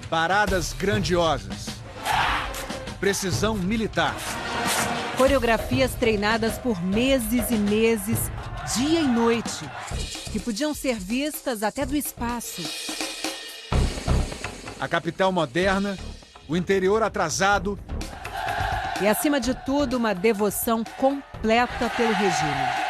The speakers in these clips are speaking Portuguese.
Paradas grandiosas. Precisão militar. Coreografias treinadas por meses e meses, dia e noite, que podiam ser vistas até do espaço. A capital moderna, o interior atrasado. E, acima de tudo, uma devoção completa pelo regime.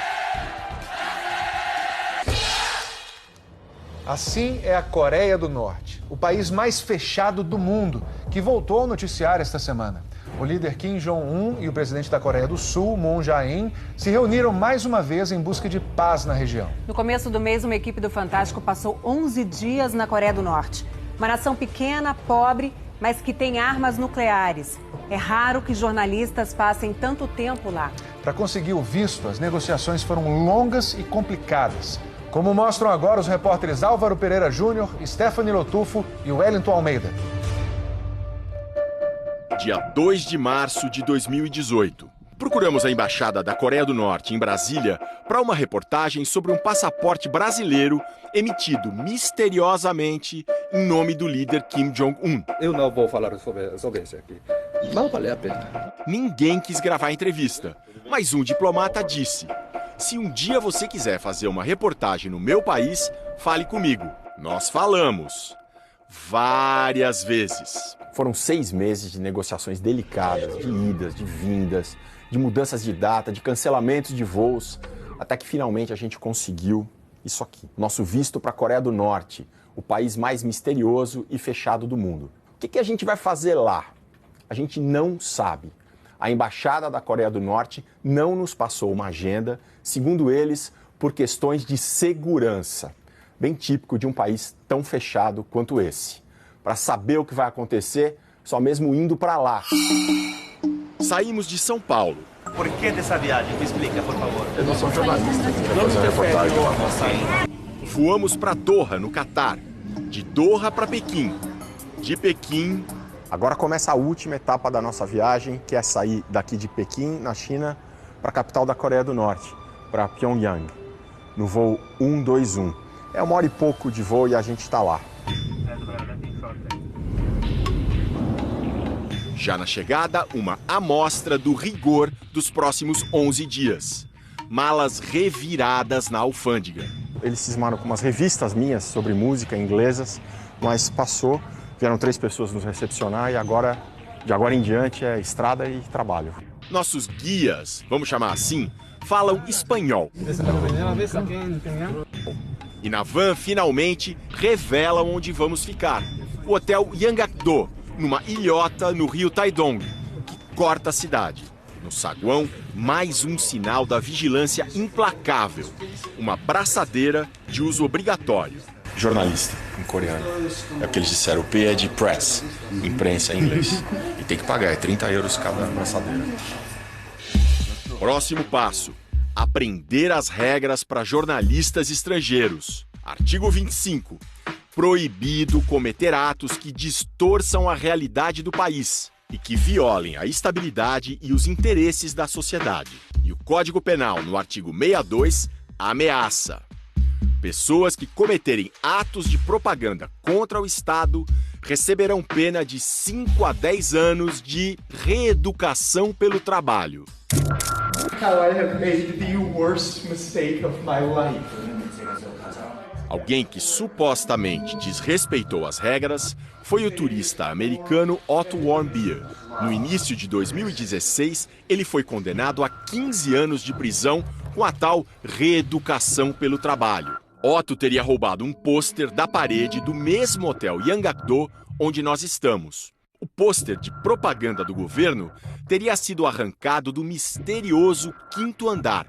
Assim é a Coreia do Norte, o país mais fechado do mundo, que voltou ao noticiário esta semana. O líder Kim Jong-un e o presidente da Coreia do Sul, Moon Jae-in, se reuniram mais uma vez em busca de paz na região. No começo do mês, uma equipe do Fantástico passou 11 dias na Coreia do Norte. Uma nação pequena, pobre, mas que tem armas nucleares. É raro que jornalistas passem tanto tempo lá. Para conseguir o visto, as negociações foram longas e complicadas. Como mostram agora os repórteres Álvaro Pereira Júnior, Stephanie Lotufo e Wellington Almeida. Dia 2 de março de 2018. Procuramos a Embaixada da Coreia do Norte em Brasília para uma reportagem sobre um passaporte brasileiro emitido misteriosamente em nome do líder Kim Jong-un. Eu não vou falar sobre isso aqui. Não vale a pena. Ninguém quis gravar a entrevista, mas um diplomata disse: se um dia você quiser fazer uma reportagem no meu país, fale comigo. Nós falamos. Várias vezes. Foram 6 meses de negociações delicadas, de idas, de vindas, de mudanças de data, de cancelamentos de voos, até que finalmente a gente conseguiu isso aqui. Nosso visto para a Coreia do Norte, o país mais misterioso e fechado do mundo. O que a gente vai fazer lá? A gente não sabe. A Embaixada da Coreia do Norte não nos passou uma agenda, segundo eles, por questões de segurança. Bem típico de um país tão fechado quanto esse. Para saber o que vai acontecer, só mesmo indo para lá. Saímos de São Paulo. Por que dessa viagem? Me explica, por favor. Eu não sou jornalista. Não me reportagem. Voamos para Doha, no Catar. De Doha para Pequim. De Pequim... Agora começa a última etapa da nossa viagem, que é sair daqui de Pequim, na China, para a capital da Coreia do Norte, para Pyongyang, no voo 121. É 1 hora e pouco de voo e a gente está lá. Já na chegada, uma amostra do rigor dos próximos 11 dias. Malas reviradas na alfândega. Eles cismaram com umas revistas minhas sobre música inglesas, mas passou. Vieram 3 pessoas nos recepcionar e agora, de agora em diante, é estrada e trabalho. Nossos guias, vamos chamar assim, falam espanhol. E na van, finalmente, revelam onde vamos ficar. O Hotel Yanggakdo, numa ilhota no rio Taedong, que corta a cidade. No saguão, mais um sinal da vigilância implacável. Uma braçadeira de uso obrigatório. Jornalista, em coreano. É o que eles disseram, o P é de press, imprensa em inglês. E tem que pagar, é 30 euros cada braçadeira. Próximo passo, aprender as regras para jornalistas estrangeiros. Artigo 25. Proibido cometer atos que distorçam a realidade do país e que violem a estabilidade e os interesses da sociedade. E o Código Penal, no artigo 62, ameaça. Pessoas que cometerem atos de propaganda contra o Estado receberão pena de 5 a 10 anos de reeducação pelo trabalho. How I have made the worst mistake of my life. Alguém que supostamente desrespeitou as regras foi o turista americano Otto Warmbier. No início de 2016, ele foi condenado a 15 anos de prisão com a tal reeducação pelo trabalho. Otto teria roubado um pôster da parede do mesmo hotel Yanggakdo onde nós estamos. O pôster de propaganda do governo teria sido arrancado do misterioso 5º andar,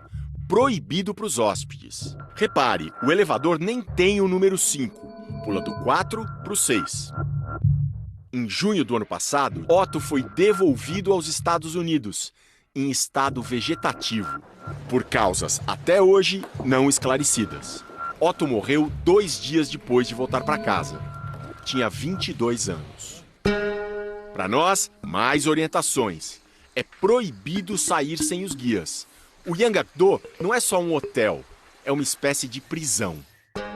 proibido para os hóspedes. Repare, o elevador nem tem o número 5, pula do 4 para o 6. Em junho do ano passado, Otto foi devolvido aos Estados Unidos, em estado vegetativo, por causas até hoje não esclarecidas. Otto morreu 2 dias depois de voltar para casa. Tinha 22 anos. Para nós, mais orientações. É proibido sair sem os guias. O Yanggakdo não é só um hotel, é uma espécie de prisão.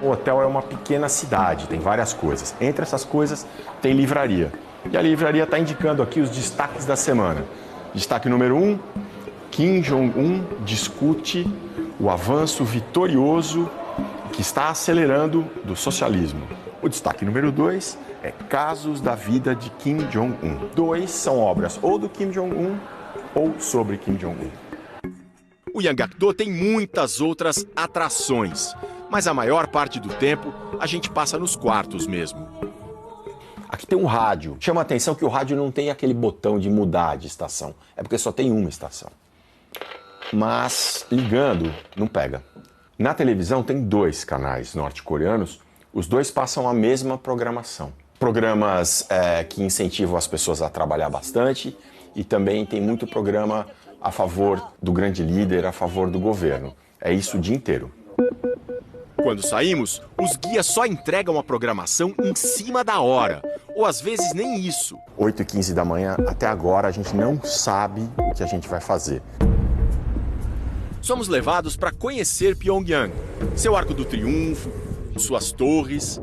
O hotel é uma pequena cidade, tem várias coisas. Entre essas coisas tem livraria. E a livraria está indicando aqui os destaques da semana. Destaque número 1, Kim Jong-un discute o avanço vitorioso que está acelerando do socialismo. O destaque número 2 é Casos da Vida de Kim Jong-un. 2 são obras ou do Kim Jong-un ou sobre Kim Jong-un. O Yanggakdo tem muitas outras atrações, mas a maior parte do tempo a gente passa nos quartos mesmo. Aqui tem um rádio. Chama a atenção que o rádio não tem aquele botão de mudar de estação. É porque só tem uma estação. Mas ligando, não pega. Na televisão tem 2 canais norte-coreanos. Os 2 passam a mesma programação. Programas que incentivam as pessoas a trabalhar bastante e também tem muito programa a favor do grande líder, a favor do governo. É isso o dia inteiro. Quando saímos, os guias só entregam a programação em cima da hora, ou às vezes nem isso. 8h15 da manhã, até agora a gente não sabe o que a gente vai fazer. Somos levados para conhecer Pyongyang, seu Arco do Triunfo, suas torres.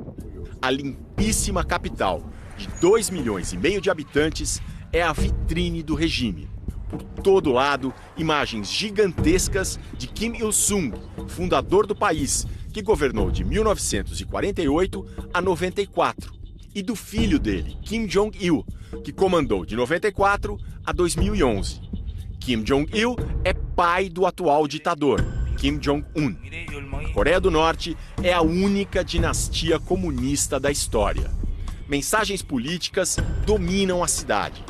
A limpíssima capital, de 2,5 milhões de habitantes, é a vitrine do regime. Por todo lado, imagens gigantescas de Kim Il-sung, fundador do país, que governou de 1948 a 94, e do filho dele, Kim Jong-il, que comandou de 94 a 2011. Kim Jong-il é pai do atual ditador, Kim Jong-un. A Coreia do Norte é a única dinastia comunista da história. Mensagens políticas dominam a cidade.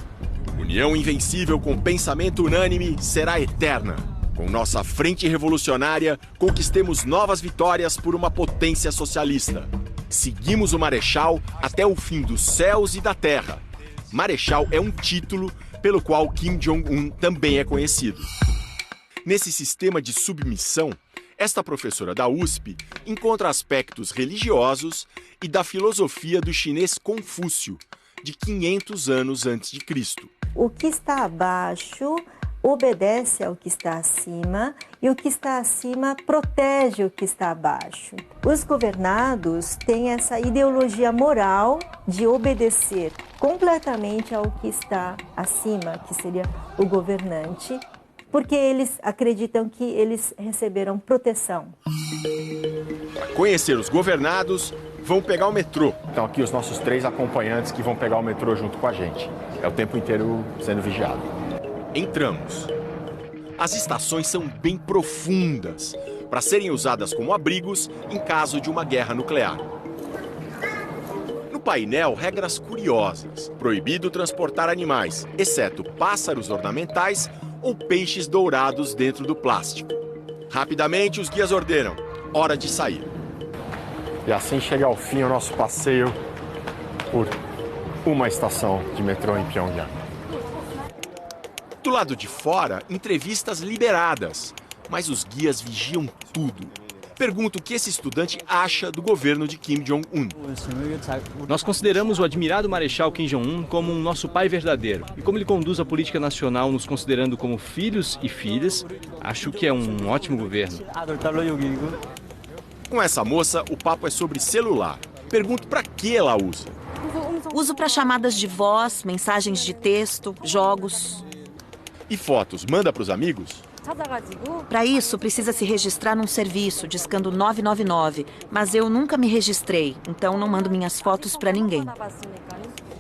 União invencível com pensamento unânime será eterna. Com nossa frente revolucionária, conquistemos novas vitórias por uma potência socialista. Seguimos o Marechal até o fim dos céus e da terra. Marechal é um título pelo qual Kim Jong-un também é conhecido. Nesse sistema de submissão, esta professora da USP encontra aspectos religiosos e da filosofia do chinês Confúcio, de 500 anos antes de Cristo. O que está abaixo obedece ao que está acima e o que está acima protege o que está abaixo. Os governados têm essa ideologia moral de obedecer completamente ao que está acima, que seria o governante, porque eles acreditam que eles receberam proteção. Para conhecer os governados, vão pegar o metrô. Então aqui os nossos 3 acompanhantes que vão pegar o metrô junto com a gente. É o tempo inteiro sendo vigiado. Entramos. As estações são bem profundas, para serem usadas como abrigos em caso de uma guerra nuclear. No painel, regras curiosas. Proibido transportar animais, exceto pássaros ornamentais ou peixes dourados dentro do plástico. Rapidamente, os guias ordenam: hora de sair. E assim chega ao fim o nosso passeio por uma estação de metrô em Pyongyang. Do lado de fora, entrevistas liberadas, mas os guias vigiam tudo. Pergunto o que esse estudante acha do governo de Kim Jong-un. Nós consideramos o admirado Marechal Kim Jong-un como um nosso pai verdadeiro. E como ele conduz a política nacional nos considerando como filhos e filhas, acho que é um ótimo governo. Com essa moça, o papo é sobre celular. Pergunto para que ela usa. Uso para chamadas de voz, mensagens de texto, jogos. E fotos, manda para os amigos? Para isso, precisa se registrar num serviço, discando 999. Mas eu nunca me registrei, então não mando minhas fotos para ninguém.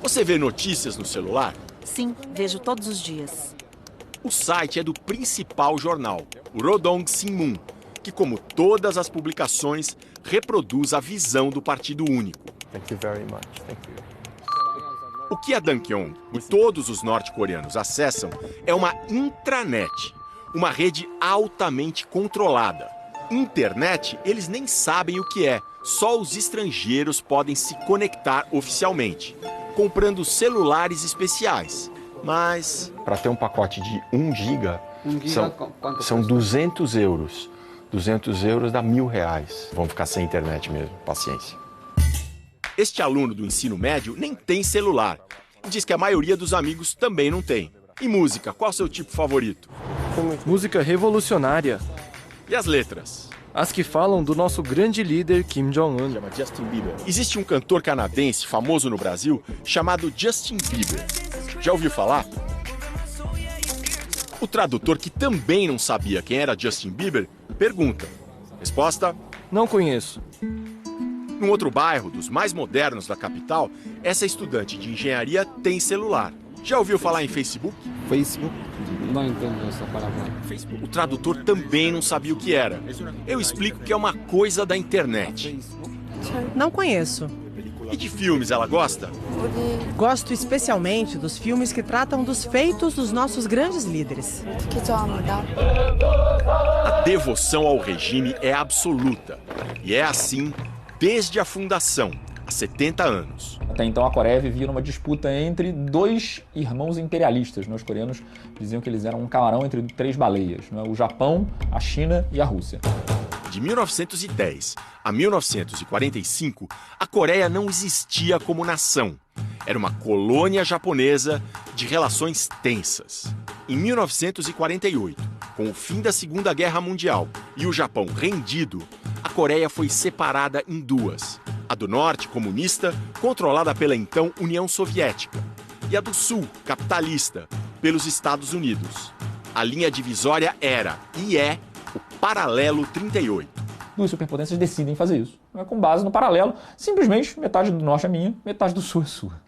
Você vê notícias no celular? Sim, vejo todos os dias. O site é do principal jornal, o Rodong Sinmun, que, como todas as publicações, reproduz a visão do Partido Único. Thank you very much. Thank you. O que a Dankyong e todos os norte-coreanos acessam é uma intranet, uma rede altamente controlada. Internet, eles nem sabem o que é, só os estrangeiros podem se conectar oficialmente, comprando celulares especiais. Mas... para ter um pacote de 1 giga, são 200 euros. 200 euros dá R$1.000. Vão ficar sem internet mesmo, paciência. Este aluno do ensino médio nem tem celular. E diz que a maioria dos amigos também não tem. E música, qual é o seu tipo favorito? Música revolucionária. E as letras? As que falam do nosso grande líder Kim Jong-un. Chama Justin Bieber. Existe um cantor canadense famoso no Brasil chamado Justin Bieber. Já ouviu falar? O tradutor, que também não sabia quem era Justin Bieber, pergunta. Resposta? Não conheço. Num outro bairro, dos mais modernos da capital, essa estudante de engenharia tem celular. Já ouviu falar em Facebook? Facebook? Não entendo essa palavra. O tradutor também não sabia o que era. Eu explico que é uma coisa da internet. Não conheço. E de filmes ela gosta? Gosto especialmente dos filmes que tratam dos feitos dos nossos grandes líderes. A devoção ao regime é absoluta. E é assim desde a fundação, há 70 anos. Até então a Coreia vivia numa disputa entre dois irmãos imperialistas. Os coreanos diziam que eles eram um camarão entre 3 baleias, o Japão, a China e a Rússia. De 1910 a 1945, a Coreia não existia como nação. Era uma colônia japonesa de relações tensas. Em 1948, com o fim da Segunda Guerra Mundial e o Japão rendido, a Coreia foi separada em duas. A do Norte, comunista, controlada pela então União Soviética, e a do Sul, capitalista, pelos Estados Unidos. A linha divisória era, e é, o Paralelo 38. Duas superpotências decidem fazer isso. Com base no paralelo, simplesmente metade do Norte é minha, metade do Sul é sua.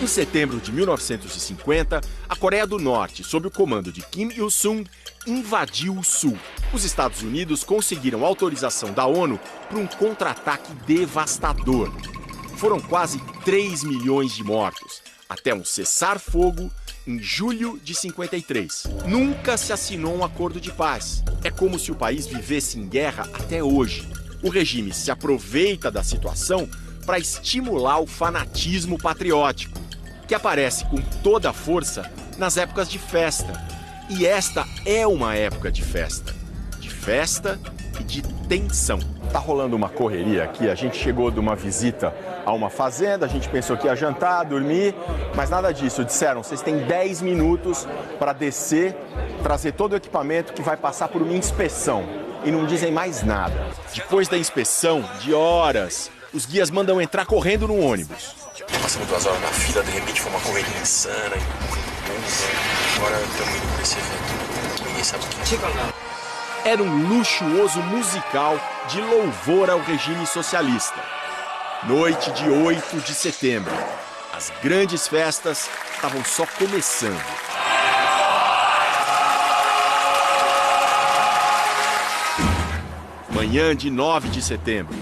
Em setembro de 1950, a Coreia do Norte, sob o comando de Kim Il-sung, invadiu o Sul. Os Estados Unidos conseguiram autorização da ONU para um contra-ataque devastador. Foram quase 3 milhões de mortos, até um cessar-fogo em julho de 53. Nunca se assinou um acordo de paz. É como se o país vivesse em guerra até hoje. O regime se aproveita da situação para estimular o fanatismo patriótico, que aparece com toda a força nas épocas de festa. E esta é uma época de festa e de tensão. Tá rolando uma correria aqui, a gente chegou de uma visita a uma fazenda, a gente pensou que ia jantar, dormir, mas nada disso. Disseram, vocês têm 10 minutos para descer, trazer todo o equipamento que vai passar por uma inspeção. E não dizem mais nada. Depois da inspeção, de horas, os guias mandam entrar correndo no ônibus. Passamos 2 horas na fila, de repente foi uma correria insana, agora estamos indo para esse evento. Ninguém sabe o que é. Era um luxuoso musical de louvor ao regime socialista. Noite de 8 de setembro. As grandes festas estavam só começando. Manhã de 9 de setembro,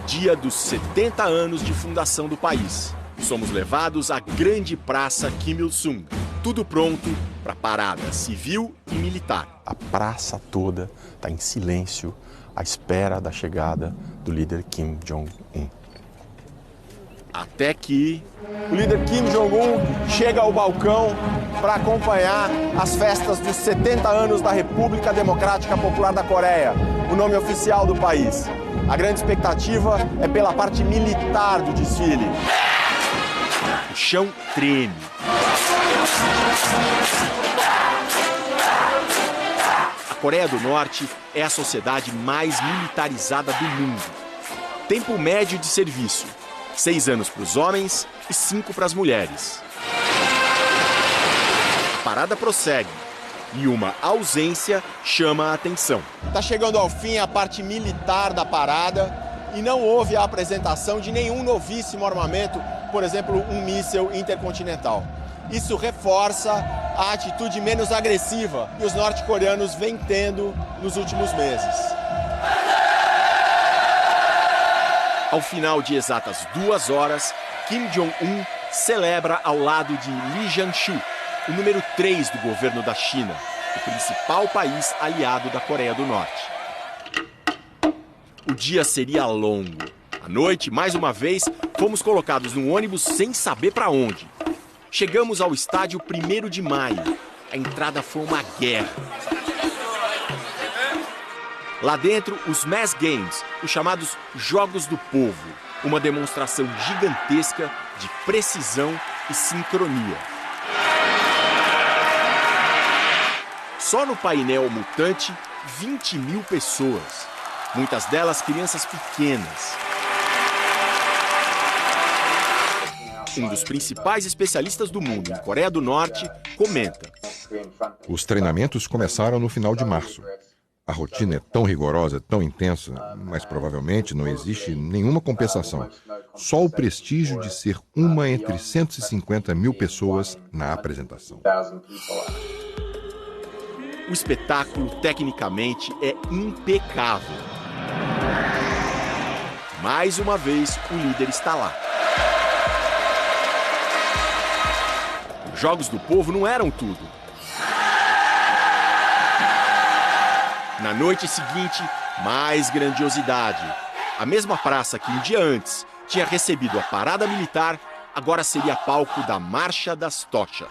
dia dos 70 anos de fundação do país. Somos levados à grande praça Kim Il-sung. Tudo pronto para parada civil e militar. A praça toda está em silêncio à espera da chegada do líder Kim Jong-un. Até que o líder Kim Jong-un chega ao balcão para acompanhar as festas dos 70 anos da República Democrática Popular da Coreia, o nome oficial do país. A grande expectativa é pela parte militar do desfile. O chão treme. A Coreia do Norte é a sociedade mais militarizada do mundo. Tempo médio de serviço: 6 anos para os homens e 5 para as mulheres. A parada prossegue e uma ausência chama a atenção. Está chegando ao fim a parte militar da parada e não houve a apresentação de nenhum novíssimo armamento, por exemplo, um míssil intercontinental. Isso reforça a atitude menos agressiva que os norte-coreanos vêm tendo nos últimos meses. Ao final de exatas 2 horas, Kim Jong-un celebra ao lado de Lee Jae-shu, o número 3 do governo da China, o principal país aliado da Coreia do Norte. O dia seria longo. À noite, mais uma vez, fomos colocados num ônibus sem saber para onde. Chegamos ao estádio 1º de maio. A entrada foi uma guerra. Lá dentro, os Mass Games, os chamados Jogos do Povo. Uma demonstração gigantesca de precisão e sincronia. Só no painel mutante, 20 mil pessoas, muitas delas crianças pequenas. Um dos principais especialistas do mundo em Coreia do Norte comenta: os treinamentos começaram no final de março. A rotina é tão rigorosa, tão intensa, mas provavelmente não existe nenhuma compensação. Só o prestígio de ser uma entre 150 mil pessoas na apresentação. O espetáculo, tecnicamente, é impecável. Mais uma vez, o líder está lá. Os Jogos do Povo não eram tudo. Na noite seguinte, mais grandiosidade. A mesma praça que um dia antes tinha recebido a parada militar, agora seria palco da Marcha das Tochas.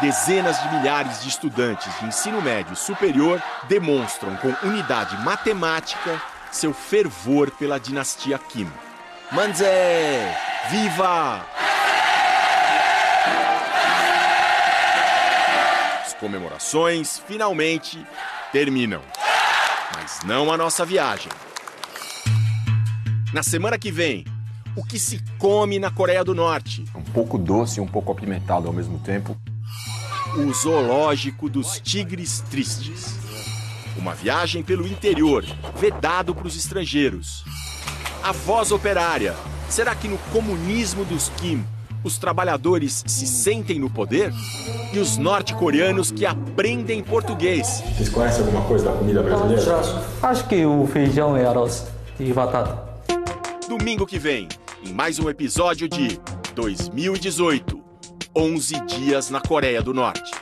Dezenas de milhares de estudantes de ensino médio superior demonstram com unidade matemática seu fervor pela dinastia Kim. Manzé! Viva! As comemorações finalmente terminam. Mas não a nossa viagem. Na semana que vem, o que se come na Coreia do Norte? Um pouco doce e um pouco apimentado ao mesmo tempo. O zoológico dos tigres tristes. Uma viagem pelo interior, vedado para os estrangeiros. A voz operária. Será que no comunismo dos Kim, os trabalhadores se sentem no poder? E os norte-coreanos que aprendem português. Vocês conhecem alguma coisa da comida brasileira? Acho que o feijão e arroz e batata. Domingo que vem, em mais um episódio de 2018, 11 dias na Coreia do Norte.